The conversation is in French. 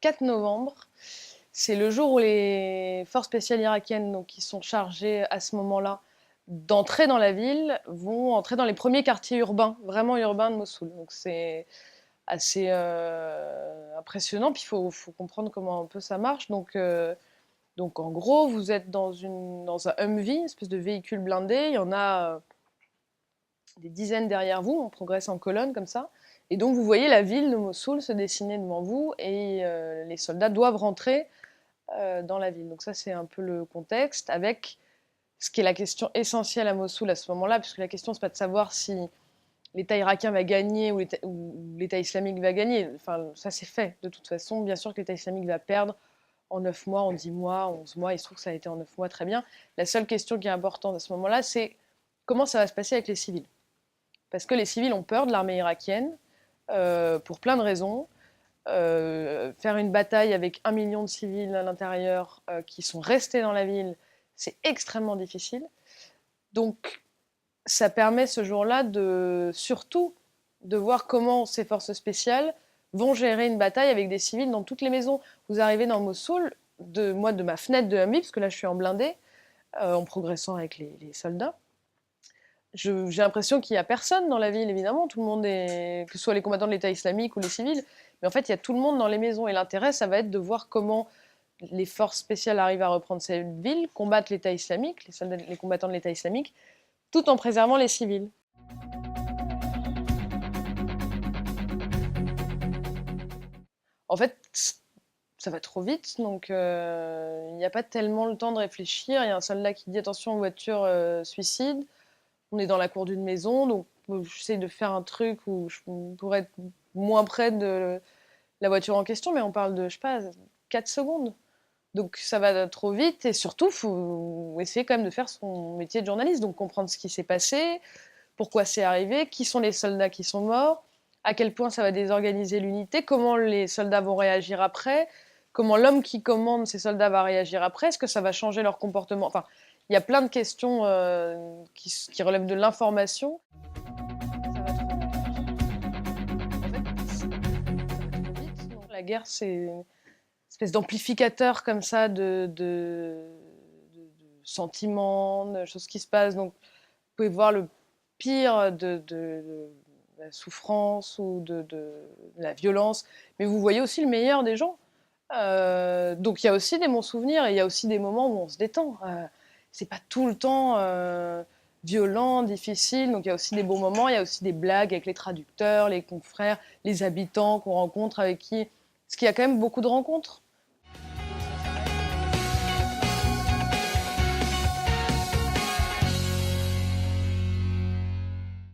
4 novembre. C'est le jour où les forces spéciales irakiennes, donc, qui sont chargées à ce moment-là d'entrer dans la ville, vont entrer dans les premiers quartiers urbains, vraiment urbains de Mossoul. Donc c'est assez impressionnant. Puis il faut comprendre comment un peu ça marche. Donc en gros, vous êtes dans un Humvee, une espèce de véhicule blindé. Il y en a des dizaines derrière vous. On progresse en colonne comme ça. Et donc vous voyez la ville de Mossoul se dessiner devant vous et les soldats doivent rentrer dans la ville. Donc ça, c'est un peu le contexte, avec ce qui est la question essentielle à Mossoul à ce moment-là, puisque la question, c'est pas de savoir si l'État irakien va gagner ou l'État islamique va gagner. Enfin, ça, c'est fait, de toute façon. Bien sûr que l'État islamique va perdre en 9 mois, en 10 mois, en 11 mois. Il se trouve que ça a été en 9 mois, très bien. La seule question qui est importante à ce moment-là, c'est comment ça va se passer avec les civils. Parce que les civils ont peur de l'armée irakienne, pour plein de raisons. Faire une bataille avec 1 million de civils à l'intérieur qui sont restés dans la ville, c'est extrêmement difficile. Donc, ça permet ce jour-là surtout de voir comment ces forces spéciales vont gérer une bataille avec des civils dans toutes les maisons. Vous arrivez dans Mossoul, de ma fenêtre de Humvee, parce que là je suis en blindé, en progressant avec les soldats. J'ai l'impression qu'il n'y a personne dans la ville, évidemment. Tout le monde est, que ce soit les combattants de l'État islamique ou les civils, mais en fait, il y a tout le monde dans les maisons. Et l'intérêt, ça va être de voir comment les forces spéciales arrivent à reprendre cette ville, combattre l'État islamique, les combattants de l'État islamique, tout en préservant les civils. En fait, ça va trop vite, donc il n'y a pas tellement le temps de réfléchir. Il y a un soldat qui dit attention aux voitures suicides. On est dans la cour d'une maison, donc j'essaie de faire un truc où je pourrais être moins près de la voiture en question, mais on parle de, je sais pas, 4 secondes. Donc ça va trop vite et surtout, il faut essayer quand même de faire son métier de journaliste, donc comprendre ce qui s'est passé, pourquoi c'est arrivé, qui sont les soldats qui sont morts, à quel point ça va désorganiser l'unité, comment les soldats vont réagir après, comment l'homme qui commande ces soldats va réagir après, est-ce que ça va changer leur comportement. Enfin, il y a plein de questions qui relèvent de l'information. La guerre, c'est une espèce d'amplificateur comme ça de sentiments, de choses qui se passent. Donc, vous pouvez voir le pire de la souffrance ou de la violence, mais vous voyez aussi le meilleur des gens. Donc il y a aussi des bons souvenirs et il y a aussi des moments où on se détend. C'est pas tout le temps violent, difficile, donc il y a aussi des bons moments, il y a aussi des blagues avec les traducteurs, les confrères, les habitants qu'on rencontre avec qui... Parce qu'il y a quand même beaucoup de rencontres.